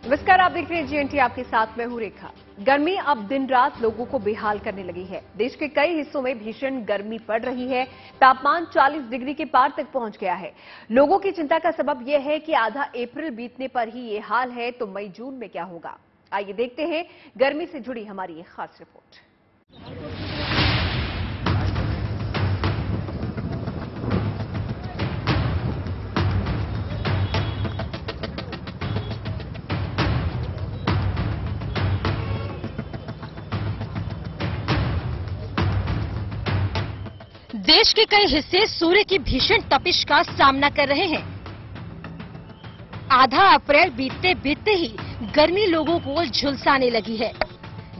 नमस्कार, आप देख रहे हैं जीएनटी, आपके साथ मैं हूं रेखा। गर्मी अब दिन रात लोगों को बेहाल करने लगी है। देश के कई हिस्सों में भीषण गर्मी पड़ रही है। तापमान 40 डिग्री के पार तक पहुंच गया है। लोगों की चिंता का सबब यह है कि आधा अप्रैल बीतने पर ही ये हाल है, तो मई जून में क्या होगा। आइए देखते हैं गर्मी से जुड़ी हमारी ये खास रिपोर्ट। देश के कई हिस्से सूर्य की भीषण तपिश का सामना कर रहे हैं। आधा अप्रैल बीतते बीतते ही गर्मी लोगों को झुलसाने लगी है।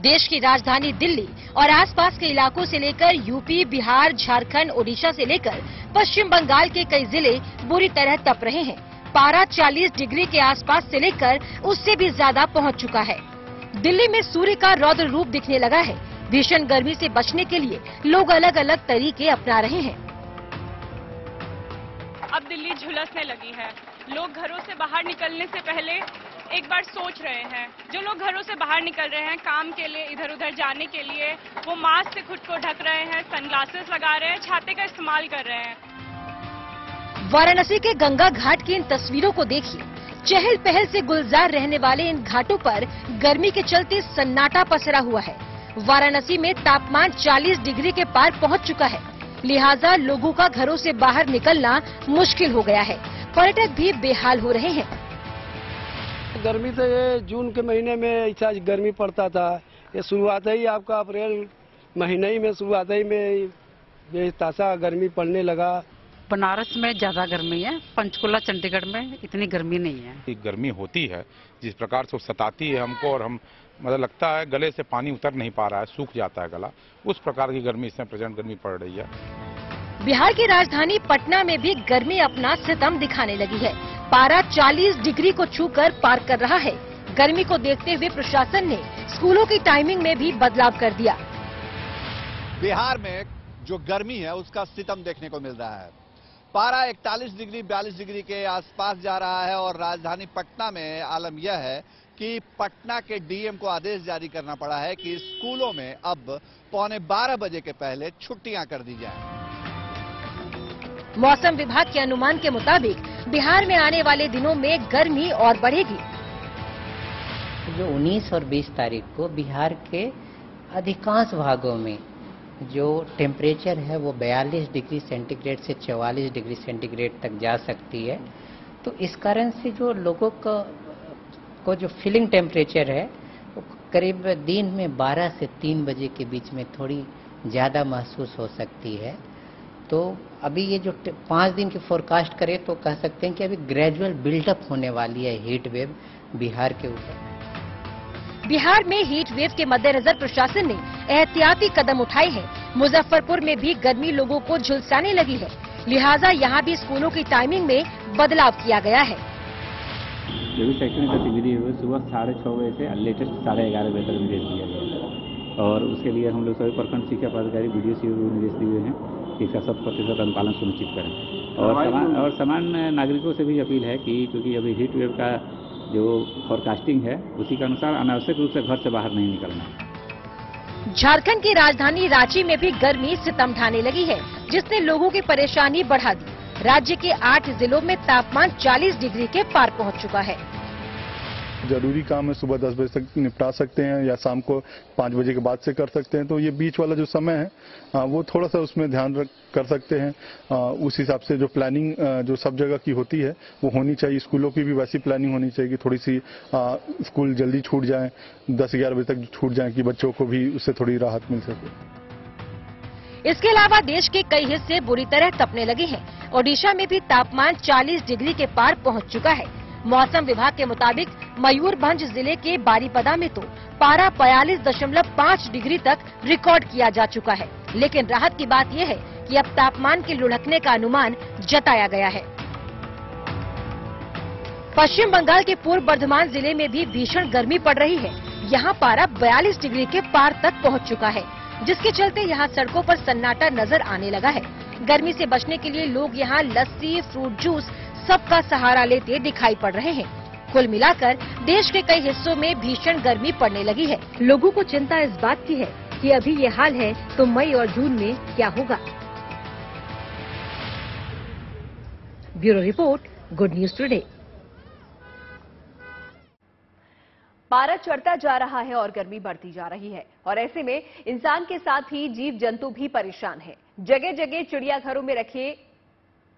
देश की राजधानी दिल्ली और आसपास के इलाकों से लेकर यूपी, बिहार, झारखंड, ओडिशा से लेकर पश्चिम बंगाल के कई जिले बुरी तरह तप रहे हैं। पारा 40 डिग्री के आसपास से लेकर उससे भी ज्यादा पहुंच चुका है। दिल्ली में सूर्य का रौद्र रूप दिखने लगा है। भीषण गर्मी से बचने के लिए लोग अलग अलग तरीके अपना रहे हैं। अब दिल्ली झुलसने लगी है। लोग घरों से बाहर निकलने से पहले एक बार सोच रहे हैं। जो लोग घरों से बाहर निकल रहे हैं काम के लिए, इधर उधर जाने के लिए, वो मास्क से खुद को ढक रहे हैं, सनग्लासेस लगा रहे हैं, छाते का इस्तेमाल कर रहे हैं। वाराणसी के गंगा घाट की इन तस्वीरों को देखिए। चहल पहल से गुलजार रहने वाले इन घाटों पर गर्मी के चलते सन्नाटा पसरा हुआ है। वाराणसी में तापमान 40 डिग्री के पार पहुंच चुका है, लिहाजा लोगों का घरों से बाहर निकलना मुश्किल हो गया है। पर्यटक भी बेहाल हो रहे हैं। गर्मी तो ये जून के महीने में ऐसा गर्मी पड़ता था। ये शुरुआत ही आपका अप्रैल महीने ही में शुरुआत ही में ये ताजा गर्मी पड़ने लगा। बनारस में ज्यादा गर्मी है, पंचकुला चंडीगढ़ में इतनी गर्मी नहीं है। गर्मी होती है जिस प्रकार से सताती है हमको, और हम मतलब लगता है गले से पानी उतर नहीं पा रहा है, सूख जाता है गला। उस प्रकार की गर्मी इसमें प्रचंड गर्मी पड़ रही है। बिहार की राजधानी पटना में भी गर्मी अपना सितम दिखाने लगी है। पारा 40 डिग्री को छूकर पार कर रहा है। गर्मी को देखते हुए प्रशासन ने स्कूलों की टाइमिंग में भी बदलाव कर दिया। बिहार में जो गर्मी है उसका सितम देखने को मिल रहा है। पारा 41 डिग्री 42 डिग्री के आसपास जा रहा है और राजधानी पटना में आलम यह है कि पटना के डीएम को आदेश जारी करना पड़ा है कि स्कूलों में अब 11:15 बजे के पहले छुट्टियां कर दी जाएं। मौसम विभाग के अनुमान के मुताबिक बिहार में आने वाले दिनों में गर्मी और बढ़ेगी। जो 19 और 20 तारीख को बिहार के अधिकांश भागों में जो टेम्परेचर है वो 42 डिग्री सेंटीग्रेड से 44 डिग्री सेंटीग्रेड तक जा सकती है। तो इस कारण से जो लोगों को जो फीलिंग टेम्परेचर है वो करीब दिन में 12 से 3 बजे के बीच में थोड़ी ज़्यादा महसूस हो सकती है। तो अभी ये जो 5 दिन की फोरकास्ट करें तो कह सकते हैं कि अभी ग्रेजुअल बिल्डअप होने वाली है हीट वेव बिहार के ऊपर। बिहार में हीट वेव के मद्देनजर प्रशासन ने एहतियाती कदम उठाए हैं। मुजफ्फरपुर में भी गर्मी लोगों को झुलसाने लगी है, लिहाजा यहाँ भी स्कूलों की टाइमिंग में बदलाव किया गया है। जो भी शैक्षणिक गतिविधि हुई सुबह 6:30 बजे से लेटेस्ट 11:30 बजे तक निर्देश दिया गया है और उसके लिए हम लोग सभी प्रखंड शिक्षा पदाधिकारी BDO को निर्देश दिए हैं कि इसका 100% अनुपालन सुनिश्चित करें। और सामान्य नागरिकों से भी अपील है कि क्योंकि अभी हीट वेव का जो फोरकास्टिंग है उसी के अनुसार अनावश्यक रूप से घर से बाहर नहीं निकलना। झारखंड की राजधानी रांची में भी गर्मी सितम ढाने लगी है, जिसने लोगों की परेशानी बढ़ा दी। राज्य के 8 जिलों में तापमान 40 डिग्री के पार पहुंच चुका है। जरूरी काम है सुबह 10 बजे तक निपटा सकते हैं या शाम को 5 बजे के बाद से कर सकते हैं। तो ये बीच वाला जो समय है वो थोड़ा सा उसमें ध्यान कर सकते हैं। उस हिसाब से जो प्लानिंग जो सब जगह की होती है वो होनी चाहिए। स्कूलों की भी वैसी प्लानिंग होनी चाहिए कि थोड़ी सी स्कूल जल्दी छूट जाए, 10-11 बजे तक छूट जाए कि बच्चों को भी उससे थोड़ी राहत मिल सके। इसके अलावा देश के कई हिस्से बुरी तरह तपने लगे हैं। ओडिशा में भी तापमान 40 डिग्री के पार पहुंच चुका है। मौसम विभाग के मुताबिक मयूरभंज जिले के बारीपदा में तो पारा 42.5 डिग्री तक रिकॉर्ड किया जा चुका है। लेकिन राहत की बात यह है कि अब तापमान के लुढ़कने का अनुमान जताया गया है। पश्चिम बंगाल के पूर्व बर्धमान जिले में भी भीषण गर्मी पड़ रही है। यहाँ पारा 42 डिग्री के पार तक पहुँच चुका है, जिसके चलते यहाँ सड़कों पर सन्नाटा नजर आने लगा है। गर्मी से बचने के लिए लोग यहाँ लस्सी, फ्रूट जूस सबका सहारा लेते दिखाई पड़ रहे हैं। कुल मिलाकर देश के कई हिस्सों में भीषण गर्मी पड़ने लगी है। लोगों को चिंता इस बात की है कि अभी ये हाल है तो मई और जून में क्या होगा। Bureau report, good news today. पारा चढ़ता जा रहा है और गर्मी बढ़ती जा रही है और ऐसे में इंसान के साथ ही जीव जंतु भी परेशान है। जगह जगह चिड़ियाघरों में रखे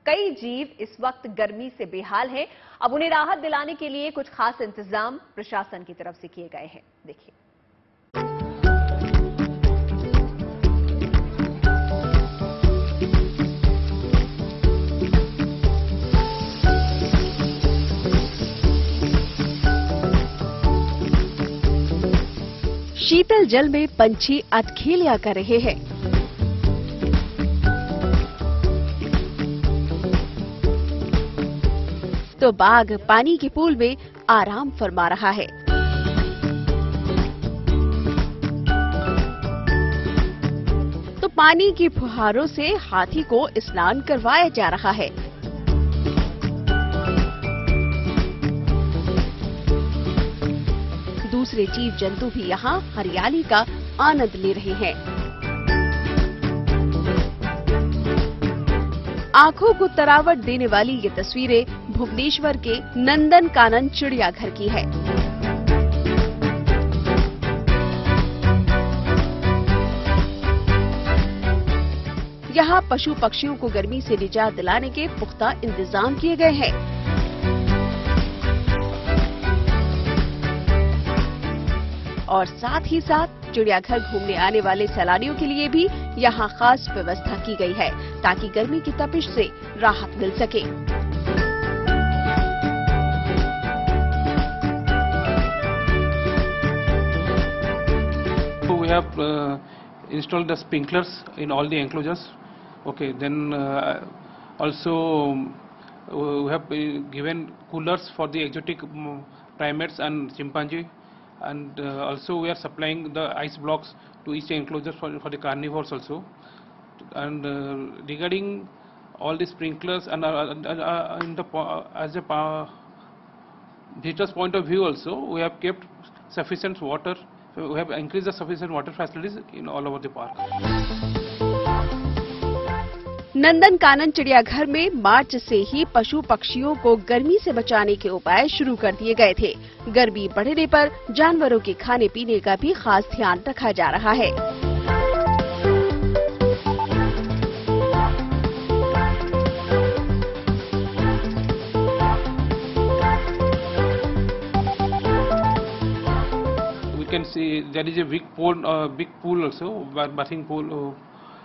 कई जीव इस वक्त गर्मी से बेहाल हैं। अब उन्हें राहत दिलाने के लिए कुछ खास इंतजाम प्रशासन की तरफ से किए गए हैं। देखिए। शीतल जल में पंछी अटखेलियां कर रहे हैं। तो बाघ पानी के पूल में आराम फरमा रहा है। तो पानी की फुहारों से हाथी को स्नान करवाया जा रहा है। दूसरे जीव जंतु भी यहाँ हरियाली का आनंद ले रहे हैं। आंखों को तरावट देने वाली ये तस्वीरें भुवनेश्वर के नंदन कानन चिड़ियाघर की है। यहाँ पशु पक्षियों को गर्मी से निजात दिलाने के पुख्ता इंतजाम किए गए हैं। और साथ ही साथ चिड़ियाघर घूमने आने वाले सैलानियों के लिए भी यहाँ खास व्यवस्था की गई है ताकि गर्मी की तपिश से राहत मिल सके। So we have installed the sprinklers in all the enclosures. Okay, then also we have given coolers for the exotic primates and chimpanzee. And also we are supplying the ice blocks to each enclosure for the carnivores also. And regarding all the sprinklers and as a visitor's point of view also, we have kept sufficient water. We have increased the sufficient water facilities in all over the park. Nandan Kanan चिड़ियाघर में मार्च से ही पशु पक्षियों को गर्मी से बचाने के उपाय शुरू कर दिए गए थे। गर्मी बढ़ने पर जानवरों के खाने पीने का भी खास ध्यान रखा जा रहा है। We can see there is a big pool also, bathing pool.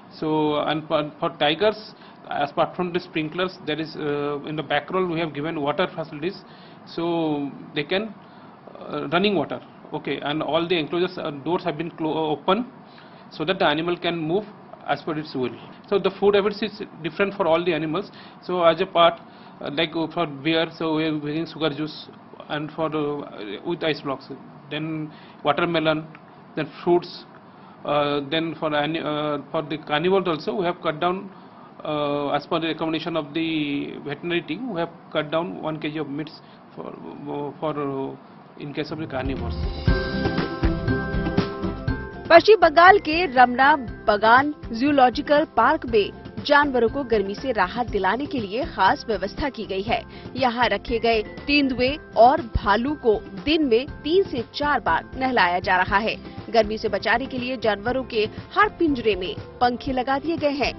So, and for tigers, apart from the sprinklers, there is in the back roll we have given water facilities, so they can running water. Okay, and all the enclosures doors have been open, so that the animal can move as per its will. So the food habits is different for all the animals. So as a part, like for bear, so we are bringing sugar juice, and for with ice blocks, then watermelon, then fruits. Then for the carnivores also we have cut down as per the recommendation of the veterinary team. We have cut down 1 kg of meats for in case of the carnivores. पश्चिम बंगाल के रमना बगान zoological park में जानवरों को गर्मी से राहत दिलाने के लिए खास व्यवस्था की गई है। यहाँ रखे गए तेंदुए और भालू को दिन में 3 से 4 बार नहलाया जा रहा है। गर्मी से बचाने के लिए जानवरों के हर पिंजरे में पंखे लगा दिए गए हैं।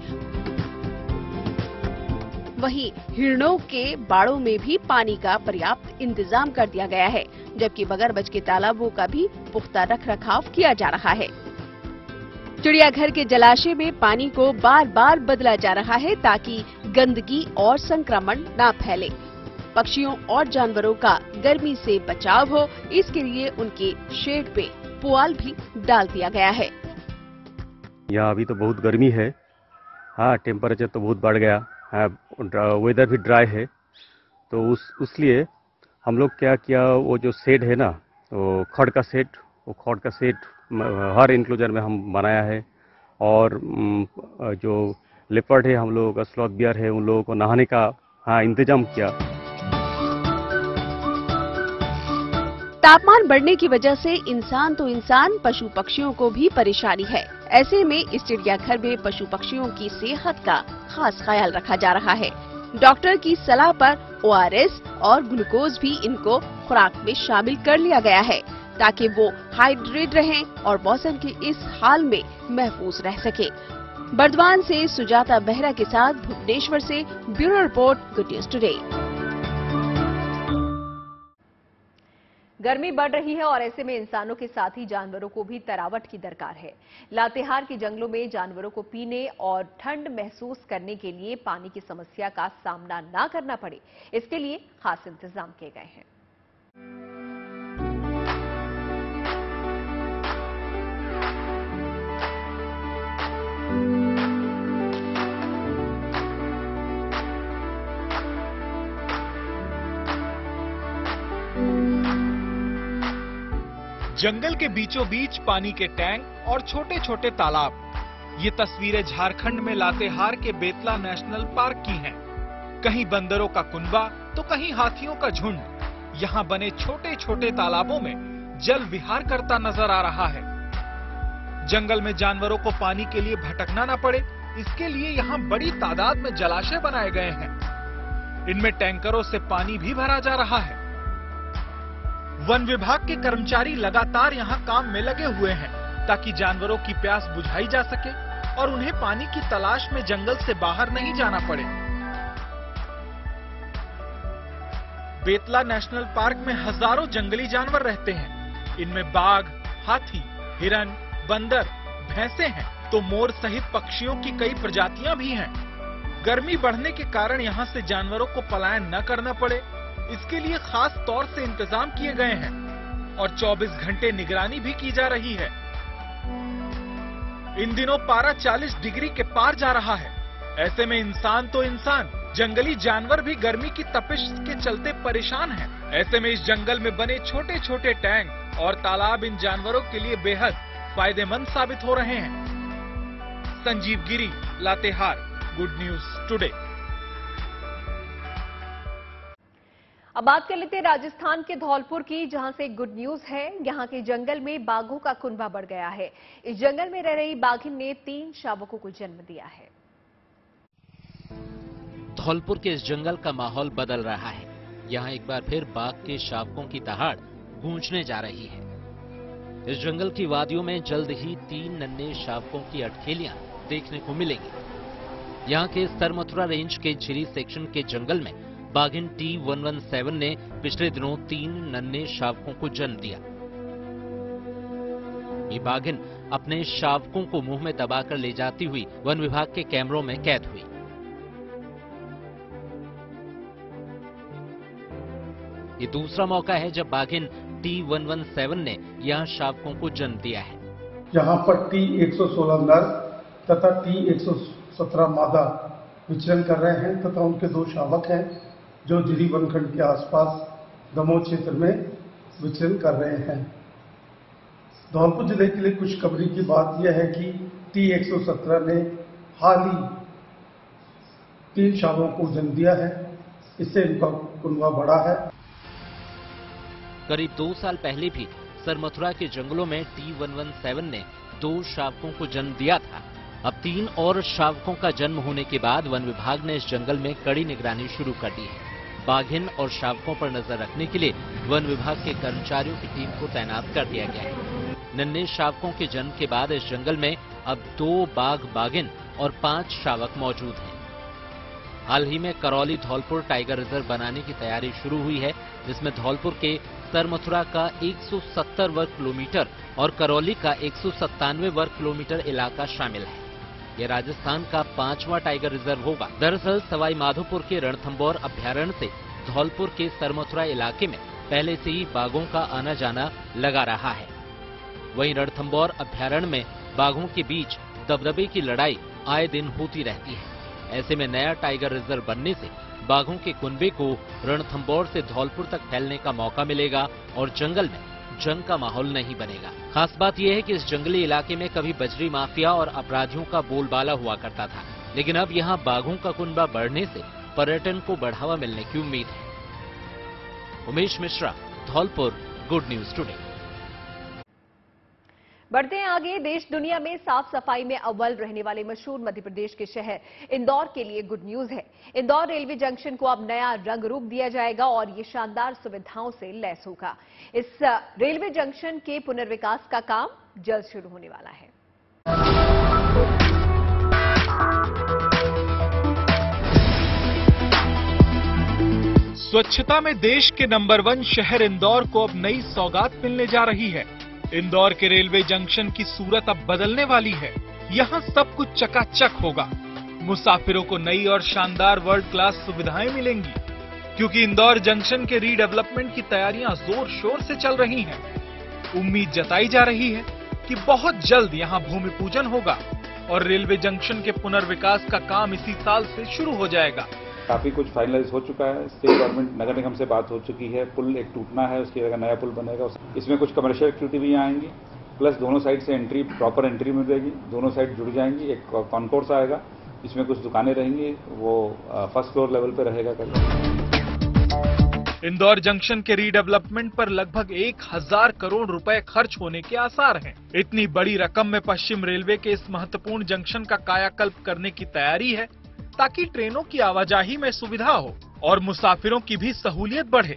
वहीं हिरणों के बाड़ों में भी पानी का पर्याप्त इंतजाम कर दिया गया है, जबकि मगरमच्छ के तालाबों का भी पुख्ता रखरखाव किया जा रहा है। चिड़ियाघर के जलाशय में पानी को बार बार बदला जा रहा है ताकि गंदगी और संक्रमण न फैले। पक्षियों और जानवरों का गर्मी से बचाव हो, इसके लिए उनके शेड पे पुआल भी डाल दिया गया है। यहाँ अभी तो बहुत गर्मी है। हाँ, टेम्परेचर तो बहुत बढ़ गया है, वेदर भी ड्राई है, तो उसलिए हम लोग क्या किया, वो जो शेड है ना, वो खड़ का शेड हर इंक्लोजर में हम बनाया है। और जो लेपर्ड है, हम लोगों का स्लॉथ बियर है, उन लोगों को नहाने का इंतजाम किया। तापमान बढ़ने की वजह से इंसान तो इंसान, पशु पक्षियों को भी परेशानी है। ऐसे में इस चिड़ियाघर में पशु पक्षियों की सेहत का खास ख्याल रखा जा रहा है। डॉक्टर की सलाह पर ORS और ग्लूकोज भी इनको खुराक में शामिल कर लिया गया है, ताकि वो हाइड्रेट रहें और मौसम के इस हाल में महफूज रह सके। बर्दवान से सुजाता बेहरा के साथ भुवनेश्वर से bureau report, good news today. गर्मी बढ़ रही है और ऐसे में इंसानों के साथ ही जानवरों को भी तरावट की दरकार है। लातेहार के जंगलों में जानवरों को पीने और ठंड महसूस करने के लिए पानी की समस्या का सामना न करना पड़े, इसके लिए खास इंतजाम किए गए हैं। जंगल के बीचों बीच पानी के टैंक और छोटे छोटे तालाब। ये तस्वीरें झारखंड में लातेहार के बेतला नेशनल पार्क की हैं। कहीं बंदरों का कुनबा तो कहीं हाथियों का झुंड। यहाँ बने छोटे छोटे तालाबों में जल विहार करता नजर आ रहा है। जंगल में जानवरों को पानी के लिए भटकना न पड़े, इसके लिए यहाँ बड़ी तादाद में जलाशय बनाए गए हैं। इनमें टैंकरों से पानी भी भरा जा रहा है। वन विभाग के कर्मचारी लगातार यहाँ काम में लगे हुए हैं, ताकि जानवरों की प्यास बुझाई जा सके और उन्हें पानी की तलाश में जंगल से बाहर नहीं जाना पड़े। बेतला नेशनल पार्क में हजारों जंगली जानवर रहते हैं। इनमें बाघ, हाथी, हिरन, बंदर, भैंसे हैं, तो मोर सहित पक्षियों की कई प्रजातियां भी हैं। गर्मी बढ़ने के कारण यहाँ से जानवरों को पलायन न करना पड़े, इसके लिए खास तौर से इंतजाम किए गए हैं और 24 घंटे निगरानी भी की जा रही है। इन दिनों पारा 40 डिग्री के पार जा रहा है। ऐसे में इंसान तो इंसान, जंगली जानवर भी गर्मी की तपिश के चलते परेशान हैं। ऐसे में इस जंगल में बने छोटे छोटे टैंक और तालाब इन जानवरों के लिए बेहद फायदेमंद साबित हो रहे हैं। संजीव गिरी, लातेहार, गुड न्यूज टुडे। अब बात कर लेते हैं राजस्थान के धौलपुर की, जहां से गुड न्यूज है। यहां के जंगल में बाघों का कुनबा बढ़ गया है। इस जंगल में रह रही बाघिन ने 3 शावकों को जन्म दिया है। धौलपुर के इस जंगल का माहौल बदल रहा है। यहां एक बार फिर बाघ के शावकों की दहाड़ गूंजने जा रही है। इस जंगल की वादियों में जल्द ही 3 नन्हे शावकों की अठखेलियां देखने को मिलेंगी। यहां के सरमथुरा रेंज के झिरी सेक्शन के जंगल में बाघिन T117 ने पिछले दिनों 3 नन्हे शावकों को जन्म दिया। ये बाघिन अपने शावकों को मुंह में दबाकर ले जाती हुई वन विभाग के कैमरों में कैद हुई। ये दूसरा मौका है जब बाघिन T117 ने यहां शावकों को जन्म दिया है। यहाँ पर T116 नर तथा T117 मादा विचरण कर रहे हैं तथा उनके 2 शावक हैं जो जिरी वनखंड के आसपास दमोह क्षेत्र में विचरण कर रहे हैं। धौलपुर जिले के लिए खुशखबरी की बात यह है कि T117 ने हाल ही 3 शावकों को जन्म दिया है। इससे इनका कुनबा बढ़ा है। करीब 2 साल पहले भी सरमथुरा के जंगलों में T117 ने 2 शावकों को जन्म दिया था। अब 3 और शावकों का जन्म होने के बाद वन विभाग ने इस जंगल में कड़ी निगरानी शुरू कर दी है। बाघिन और शावकों पर नजर रखने के लिए वन विभाग के कर्मचारियों की टीम को तैनात कर दिया गया है। नन्हे शावकों के जन्म के बाद इस जंगल में अब 2 बाघ बाघिन और 5 शावक मौजूद हैं। हाल ही में करौली धौलपुर टाइगर रिजर्व बनाने की तैयारी शुरू हुई है, जिसमें धौलपुर के सरमथुरा का 170 वर्ग किलोमीटर और करौली का 197 वर्ग किलोमीटर इलाका शामिल है। ये राजस्थान का 5वां टाइगर रिजर्व होगा। दरअसल सवाई माधोपुर के रणथंभौर अभ्यारण्य से धौलपुर के सरमथुरा इलाके में पहले से ही बाघों का आना जाना लगा रहा है। वहीं रणथंभौर अभ्यारण्य में बाघों के बीच दबदबे की लड़ाई आए दिन होती रहती है। ऐसे में नया टाइगर रिजर्व बनने से बाघों के कुनबे को रणथंभौर से धौलपुर तक फैलने का मौका मिलेगा और जंगल में जंग का माहौल नहीं बनेगा। खास बात यह है कि इस जंगली इलाके में कभी बजरी माफिया और अपराधियों का बोलबाला हुआ करता था, लेकिन अब यहाँ बाघों का कुनबा बढ़ने से पर्यटन को बढ़ावा मिलने की उम्मीद है। Umesh Mishra, Dholpur, good news today. बढ़ते हैं आगे। देश दुनिया में साफ सफाई में अव्वल रहने वाले मशहूर मध्य प्रदेश के शहर इंदौर के लिए गुड न्यूज है। इंदौर रेलवे जंक्शन को अब नया रंग रूप दिया जाएगा और ये शानदार सुविधाओं से लैस होगा। इस रेलवे जंक्शन के पुनर्विकास का काम जल्द शुरू होने वाला है। स्वच्छता में देश के नंबर 1 शहर इंदौर को अब नई सौगात मिलने जा रही है। इंदौर के रेलवे जंक्शन की सूरत अब बदलने वाली है। यहाँ सब कुछ चकाचक होगा। मुसाफिरों को नई और शानदार वर्ल्ड क्लास सुविधाएं मिलेंगी, क्योंकि इंदौर जंक्शन के रीडेवलपमेंट की तैयारियां जोर शोर से चल रही हैं। उम्मीद जताई जा रही है कि बहुत जल्द यहाँ भूमि पूजन होगा और रेलवे जंक्शन के पुनर्विकास का काम इसी साल से शुरू हो जाएगा। काफी कुछ फाइनलाइज हो चुका है। स्टेट गवर्नमेंट नगर निगम से बात हो चुकी है। पुल एक टूटना है, उसकी जगह नया पुल बनेगा। इसमें कुछ कमर्शियल एक्टिविटी भी आएंगी, प्लस दोनों साइड से एंट्री, प्रॉपर एंट्री मिलेगी। दोनों साइड जुड़ जाएंगी। एक कॉन्कोर्स आएगा, इसमें कुछ दुकानें रहेंगी, वो फर्स्ट फ्लोर लेवल पे रहेगा। इंदौर जंक्शन के रीडेवलपमेंट पर लगभग 1000 करोड़ रुपए खर्च होने के आसार हैं। इतनी बड़ी रकम में पश्चिम रेलवे के इस महत्वपूर्ण जंक्शन का कायाकल्प करने की तैयारी है, ताकि ट्रेनों की आवाजाही में सुविधा हो और मुसाफिरों की भी सहूलियत बढ़े।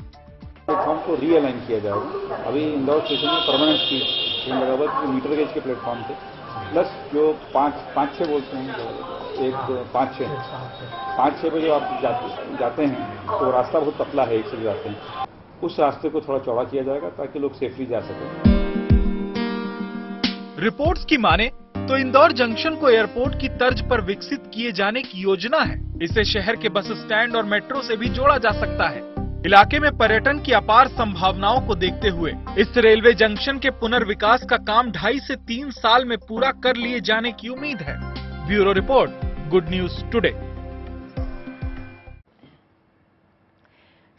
प्लेटफॉर्म को रीअलाइन किया जाएगा। अभी इंदौर स्टेशन में परमानेंट ट्रेन लगा हुआ है मीटर गेज के प्लेटफॉर्म से, प्लस जो 5-6 बोलते हैं, एक 5-6 पे जो आप जाते हैं तो रास्ता बहुत पतला है, एक से जाते हैं, उस रास्ते को थोड़ा चौड़ा किया जाएगा ताकि लोग सेफली जा सकें। रिपोर्ट्स की माने तो इंदौर जंक्शन को एयरपोर्ट की तर्ज पर विकसित किए जाने की योजना है। इसे शहर के बस स्टैंड और मेट्रो से भी जोड़ा जा सकता है। इलाके में पर्यटन की अपार संभावनाओं को देखते हुए इस रेलवे जंक्शन के पुनर्विकास का काम 2.5 से 3 साल में पूरा कर लिए जाने की उम्मीद है। Bureau report, good news today.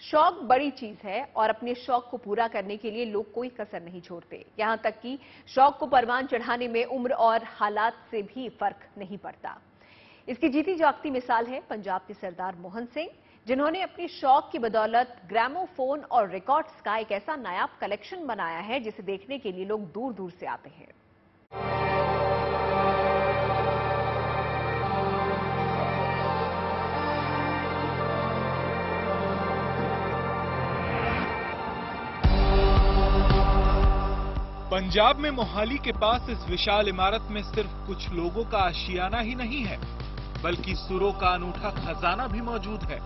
शौक बड़ी चीज है और अपने शौक को पूरा करने के लिए लोग कोई कसर नहीं छोड़ते। यहां तक कि शौक को परवान चढ़ाने में उम्र और हालात से भी फर्क नहीं पड़ता। इसकी जीती जागती मिसाल है पंजाब के सरदार मोहन सिंह, जिन्होंने अपनी शौक की बदौलत ग्रामोफोन और रिकॉर्ड्स का एक ऐसा नायाब कलेक्शन बनाया है जिसे देखने के लिए लोग दूर दूर से आते हैं। पंजाब में मोहाली के पास इस विशाल इमारत में सिर्फ कुछ लोगों का आशियाना ही नहीं है, बल्कि सुरों का अनूठा खजाना भी मौजूद है।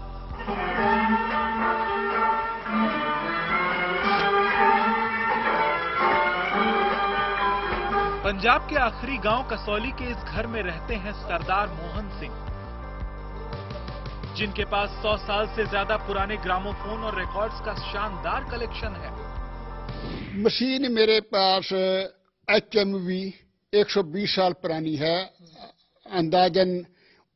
पंजाब के आखिरी गांव कसौली के इस घर में रहते हैं सरदार मोहन सिंह, जिनके पास 100 साल से ज्यादा पुराने ग्रामोफोन और रिकॉर्ड्स का शानदार कलेक्शन है। मशीन मेरे पास HMV 120 साल पुरानी है, अंदाजन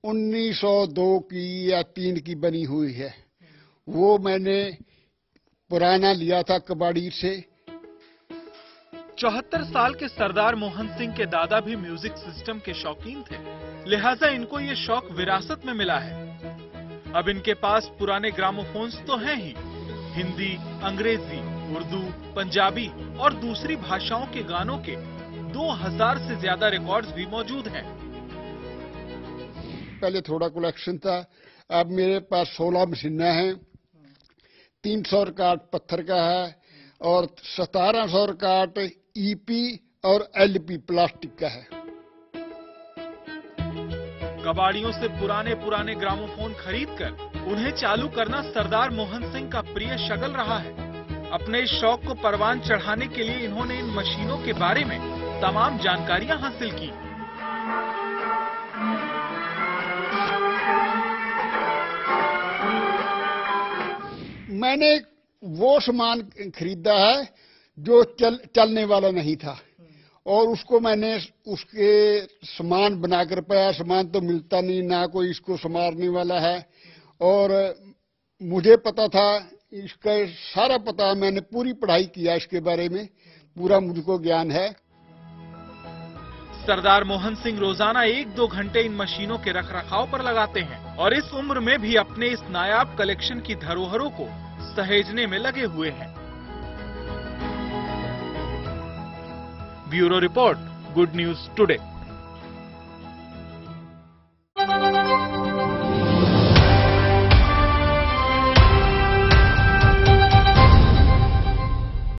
1902 की या 3 की बनी हुई है। वो मैंने पुराना लिया था कबाड़ी से। 74 साल के सरदार मोहन सिंह के दादा भी म्यूजिक सिस्टम के शौकीन थे, लिहाजा इनको ये शौक विरासत में मिला है। अब इनके पास पुराने ग्रामोफोन्स तो हैं ही, हिंदी, अंग्रेजी, उर्दू, पंजाबी और दूसरी भाषाओं के गानों के 2000 से ज्यादा रिकॉर्ड्स भी मौजूद हैं। पहले थोड़ा कलेक्शन था, अब मेरे पास 16 मशीनें हैं। 300 रिकॉर्ड पत्थर का है और 1700 रिकॉर्ड EP और LP प्लास्टिक का है। कबाड़ियों से पुराने ग्रामोफोन खरीदकर उन्हें चालू करना सरदार मोहन सिंह का प्रिय शगल रहा है। अपने इस शौक को परवान चढ़ाने के लिए इन्होंने इन मशीनों के बारे में तमाम जानकारियां हासिल की। मैंने वो सामान खरीदा है जो चलने वाला नहीं था, और उसको मैंने उसके सामान बनाकर पाया। सामान तो मिलता नहीं, ना कोई इसको संवारने वाला है, और मुझे पता था, इसका सारा पता, मैंने पूरी पढ़ाई किया इसके बारे में, पूरा मुझको ज्ञान है। सरदार मोहन सिंह रोजाना 1-2 घंटे इन मशीनों के रखरखाव पर लगाते हैं और इस उम्र में भी अपने इस नायाब कलेक्शन की धरोहरों को सहेजने में लगे हुए हैं। Bureau report, good news today.